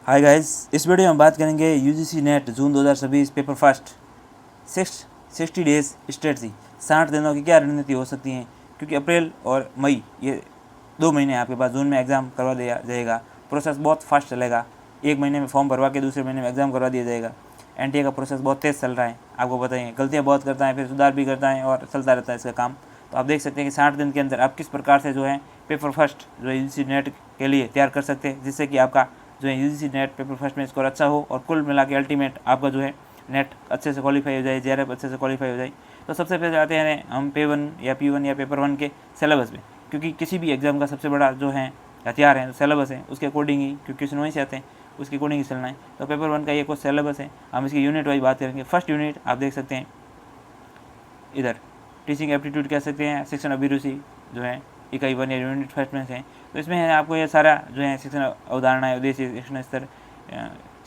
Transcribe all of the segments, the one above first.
Hi guys, इस video में हम बात करेंगे यूजीसी नेट जून 2026 पेपर फर्स्ट 60 डेज स्ट्रेटजी। 60 दिनों की क्या रणनीति हो सकती है, क्योंकि अप्रैल और मई ये 2 महीने आपके पास, जून में एग्ज़ाम करवा दिया जाएगा। प्रोसेस बहुत फास्ट चलेगा, 1 महीने में फॉर्म भरवा के दूसरे महीने में एग्ज़ाम करवा दिया जाएगा। एनटीए का प्रोसेस बहुत तेज़ चल रहा है, आपको बताएंगे। गलतियाँ बहुत करता है, फिर सुधार भी करता है और चलता रहता है इसका काम। तो आप देख सकते हैं कि 60 दिन के अंदर आप किस प्रकार से जो है पेपर फर्स्ट जो है यूजीसी नेट के लिए तैयार कर सकते हैं, जिससे कि आपका जो है यूजीसी नेट पेपर फर्स्ट में स्कोर अच्छा हो और कुल मिला के अल्टीमेट आपका जो है नेट अच्छे से क्वालिफाई हो जाए, जेआरएफ अच्छे से क्वालिफाई हो जाए। तो सबसे पहले आते हैं हम P1 या P1 या पेपर 1 के सिलेबस में, क्योंकि किसी भी एग्ज़ाम का सबसे बड़ा जो है हथियार है सिलेबस है, उसके अकॉर्डिंग ही, क्योंकि क्वेश्चन वहीं से आते हैं, उसके अकॉर्डिंग ही चलना है। तो पेपर 1 का ये कुछ सिलेबस है, हम इसकी यूनिट वाइज बात करेंगे। फर्स्ट यूनिट आप देख सकते हैं इधर, टीचिंग एप्टीट्यूड कह सकते हैं, शिक्षण अभिरुचि जो है इकाई 1 या यूनिट फर्स्ट में से। तो इसमें है आपको ये सारा जो है शिक्षण अवधारणाएं, उद्देश्य, शिक्षण स्तर,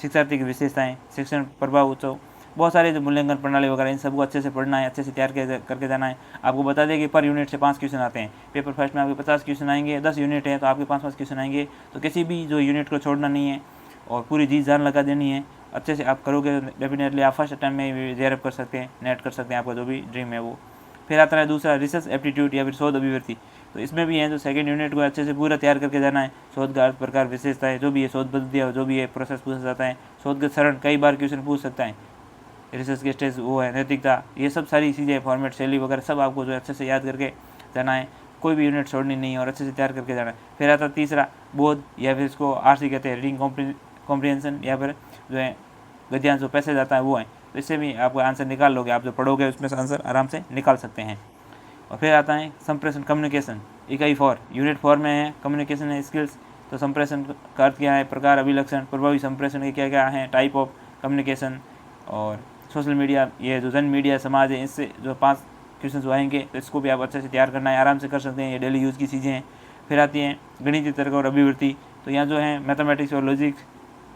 शिक्षार्थी की विशेषताएं, शिक्षण प्रभाव उत्सव, बहुत सारे जो मूल्यांकन प्रणाली वगैरह, इन सबको अच्छे से पढ़ना है, अच्छे से तैयार करके जाना है। आपको बता दें कि पर यूनिट से 5 क्वेश्चन आते हैं। पेपर फर्स्ट में आपके 50 क्वेश्चन आएंगे, 10 यूनिट है तो आपके 5-5 क्वेश्चन आएंगे। तो किसी भी जो यूनिट को छोड़ना नहीं है और पूरी जी जान लगा देनी है। अच्छे से आप करोगे डेफिनेटली आप फर्स्ट अटैम्प्ट में जेआरएफ कर सकते हैं, नेट कर सकते हैं, आपका जो भी ड्रीम है वो। फिर आता है दूसरा रिसर्च एप्टीट्यूड या फिर शोध अभिवृत्ति। तो इसमें भी है जो सेकंड यूनिट को अच्छे से पूरा तैयार करके जाना है। शोध का अर्थ, प्रकार, विशेषताएं, जो भी है शोध पद्धति, जो भी है प्रोसेस पूछा जाता है। शोध के चरण कई बार क्वेश्चन पूछ सकता है। रिसर्च के स्टेज वो है, नैतिकता, ये सब सारी चीज़ें, फॉर्मेट, शैली वगैरह सब आपको जो है अच्छे से याद करके जाना है। कोई भी यूनिट छोड़नी नहीं है और अच्छे से तैयार करके जाना है। फिर आता तीसरा बोध, या फिर इसको आरसी कहते हैं, रीडिंग कॉम्प्रिहेंशन, या फिर जो है गद्यांश जो पैसेज आता है वो है। तो इससे भी आपको आंसर निकाल लोगे, आप जो पढ़ोगे उसमें से आंसर आराम से निकाल सकते हैं। और फिर आता है संप्रेषण कम्युनिकेशन, इकाई 4 यूनिट 4 में है कम्युनिकेशन है स्किल्स। तो संप्रेषण का अर्थ क्या है, प्रकार, अभिलक्षण, प्रभावी संप्रेषण के क्या क्या है, टाइप ऑफ कम्युनिकेशन, और सोशल मीडिया, ये जो जन मीडिया समाज है, इससे जो 5 क्वेश्चन जो आएंगे तो इसको भी आप अच्छे से तैयार करना है, आराम से कर सकते हैं, ये डेली यूज़ की चीज़ें हैं। फिर आती हैं गणितीय तर्क और अभिवृत्ति। तो यहाँ जो है मैथमेटिक्स और लॉजिक्स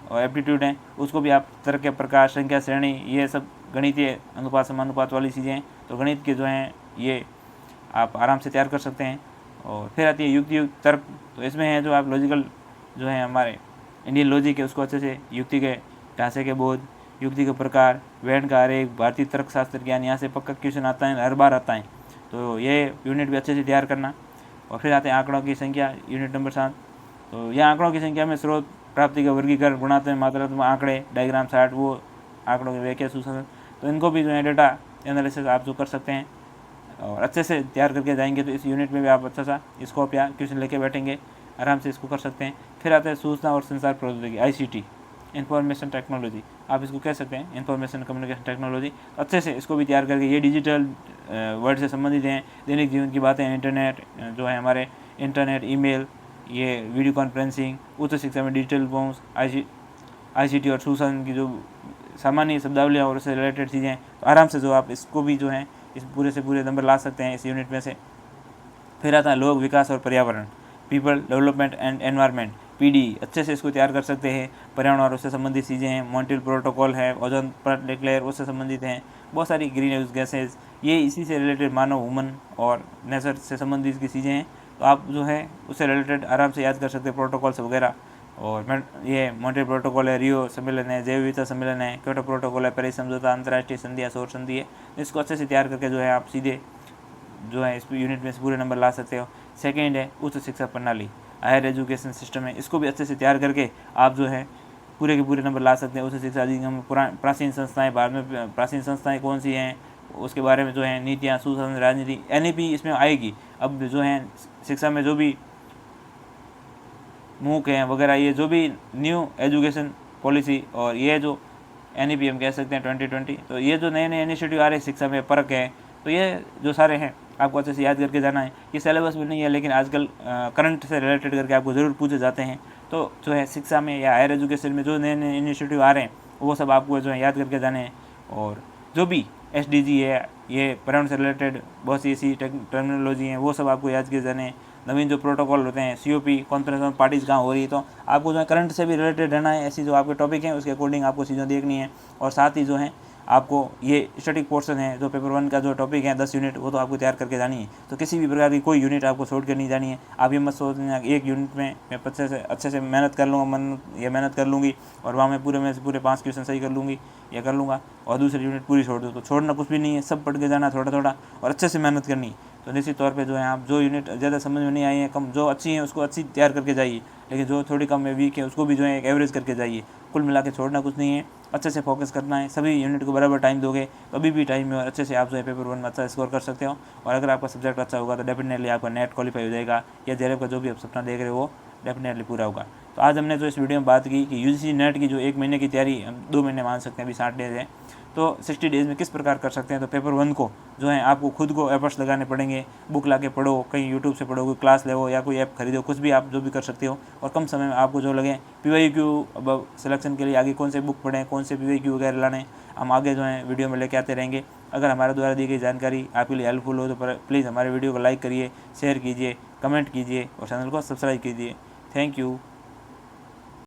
और एप्टीट्यूड हैं, उसको भी आप तर्क, प्रकार, संख्या, श्रेणी, ये सब गणितीय अनुपात, समानुपात वाली चीज़ें हैं। तो गणित के जो हैं ये आप आराम से तैयार कर सकते हैं। और फिर आती है युक्ति तर्क। तो इसमें है जो आप लॉजिकल जो है हमारे इंडियन लॉजिक है उसको अच्छे से, युक्ति के ढांचे के बोध, युक्ति के प्रकार, वेन का आरेख, भारतीय तर्कशास्त्र ज्ञान, यहाँ से पक्का क्वेश्चन आता है, हर बार आता है। तो ये यूनिट भी अच्छे से तैयार करना। और फिर आते हैं आंकड़ों की संख्या, यूनिट नंबर 7। तो यह आंकड़ों की संख्या में स्रोत, प्राप्ति का वर्गीकरण, गुणात्मक, मात्रात्मक आंकड़े, डायग्राम, चार्ट, वो आंकड़ों की व्याख्या, सुशासन। तो इनको भी जो है डेटा एनालिसिस आप जो कर सकते हैं और अच्छे से तैयार करके जाएंगे तो इस यूनिट में भी आप अच्छा सा स्कोप या क्वेश्चन लेके बैठेंगे, आराम से इसको कर सकते हैं। फिर आता है सूचना और संचार प्रौद्योगिकी, ICT, इंफॉर्मेशन टेक्नोलॉजी, आप इसको कह सकते हैं, इंफॉर्मेशन कम्युनिकेशन टेक्नोलॉजी। अच्छे से इसको भी तैयार करके, ये डिजिटल वर्ड से संबंधित हैं, दैनिक जीवन की बातें, इंटरनेट जो है हमारे, इंटरनेट, ईमेल, ये वीडियो कॉन्फ्रेंसिंग, उच्च शिक्षा में डिजिटल पहुँच, ICT और सूचना की जो सामान्य शब्दावलियाँ और उससे रिलेटेड चीज़ें। तो आराम से जो आप इसको भी जो है इस पूरे से पूरे नंबर ला सकते हैं इस यूनिट में से। फिर आता है लोक विकास और पर्यावरण, people development and environment, PD, अच्छे से इसको तैयार कर सकते हैं। पर्यावरण और उससे संबंधित चीज़ें हैं, मॉन्ट्रियल प्रोटोकॉल है, ओजोन परत डिक्लेयर उससे संबंधित हैं, बहुत सारी ग्रीन हाउस गैसेज, ये इसी से रिलेटेड, मानव, वुमन और नेचर से संबंधित की चीज़ें हैं। तो आप जो है उससे रिलेटेड आराम से याद कर सकते हैं, प्रोटोकॉल्स वगैरह। और ये मॉन्ट्रियल प्रोटोकॉल है, रियो सम्मेलन है, जैव विविधता सम्मेलन है, क्योटो प्रोटोकॉल है, पेरिस समझौता, अंतर्राष्ट्रीय संधि या सौर संधि है। इसको अच्छे से तैयार करके जो है आप सीधे जो है इस यूनिट में से पूरे नंबर ला सकते हो। सेकेंड है उच्च शिक्षा प्रणाली, हायर एजुकेशन सिस्टम है, इसको भी अच्छे से तैयार करके आप जो है पूरे के पूरे नंबर ला सकते हैं। उच्च शिक्षा अधिनियम, प्राचीन संस्थाएं, बाद में प्राचीन संस्थाएं कौन सी हैं उसके बारे में जो है नीतियाँ, सुशासन, राजनीति, NEP इसमें आएगी। अब जो है शिक्षा में जो भी मूक हैं वगैरह, ये जो भी न्यू एजुकेशन पॉलिसी, और ये जो NEP हम कह सकते हैं 2020, तो ये जो नए नए इनिशिएटिव आ रहे हैं शिक्षा में, परक है, तो ये जो सारे हैं आपको अच्छे से याद करके जाना है। ये सिलेबस में नहीं है, लेकिन आजकल करंट से रिलेटेड करके आपको ज़रूर पूछे जाते हैं। तो जो है शिक्षा में या हायर एजुकेशन में जो नए नए इनिशिएटिव आ रहे हैं वो सब आपको जो है याद करके जाने हैं। और जो भी SDG है, ये पर्यावरण से रिलेटेड बहुत सी ऐसी टर्मिनोलॉजी हैं, वो सब आपको याद किए जाने हैं। नवीन जो प्रोटोकॉल होते हैं, COP, कॉन्फ्रेंस ऑन पार्टीज कहाँ हो रही है, तो आपको जो है करंट से भी रिलेटेड रहना है। ऐसी जो आपके टॉपिक हैं उसके अकॉर्डिंग आपको चीज़ें देखनी है। और साथ ही जो है आपको ये स्टैटिक पोर्शन है जो पेपर 1 का जो टॉपिक है 10 यूनिट, वो तो आपको तैयार करके जानी है। तो किसी भी प्रकार की कोई यूनिट आपको छोड़ कर नहीं जानी है। आप ये मत सोचना कि एक यूनिट में मैं अच्छे से मेहनत कर लूँगा, मेहनत कर लूँगी और वहाँ मैं पूरे 5 क्वेश्चन सही कर लूँगी या कर लूँगा और दूसरी यूनिट पूरी छोड़ दूँ। तो छोड़ना कुछ भी नहीं है, सब पढ़ के जाना थोड़ा थोड़ा और अच्छे से मेहनत करनी। तो निश्चित तौर पे जो है आप जो यूनिट ज़्यादा समझ में नहीं आई है, कम जो अच्छी हैं उसको अच्छी तैयार करके जाइए, लेकिन जो थोड़ी कम है, वीक है, उसको भी जो है एक एवरेज करके जाइए। कुल मिला के छोड़ना कुछ नहीं है, अच्छे से फोकस करना है। सभी यूनिट को बराबर टाइम दोगे तो अभी भी टाइम में और अच्छे से आप जो है पेपर 1 में अच्छा स्कोर कर सकते हो। और अगर आपका सब्जेक्ट अच्छा होगा तो डेफिनेटली आपका नेट क्वालिफाई हो जाएगा या जेआरएफ का जो भी आप सपना देख रहे हो वो डेफिनेटली पूरा होगा। तो आज हमने जो इस वीडियो में बात की कि यूजीसी नेट की जो 1 महीने की तैयारी, हम 2 महीने मान सकते हैं, अभी 60 डेज है, तो 60 डेज़ में किस प्रकार कर सकते हैं। तो पेपर 1 को जो है आपको खुद को एफर्ट्स लगाने पड़ेंगे, बुक ला के पढ़ो, कहीं यूट्यूब से पढ़ो, कोई क्लास ले या कोई ऐप खरीदो, कुछ भी आप जो भी कर सकते हो और कम समय में आपको जो लगे। PYQ अब सिलेक्शन के लिए आगे कौन से बुक पढ़ें, कौन से PYQ वगैरह लाने, हम आगे जो है वीडियो में लेके आते रहेंगे। अगर हमारे द्वारा दी गई जानकारी आपके लिए हेल्पफुल हो तो प्लीज़ हमारे वीडियो को लाइक करिए, शेयर कीजिए, कमेंट कीजिए और चैनल को सब्सक्राइब कीजिए। Thank you.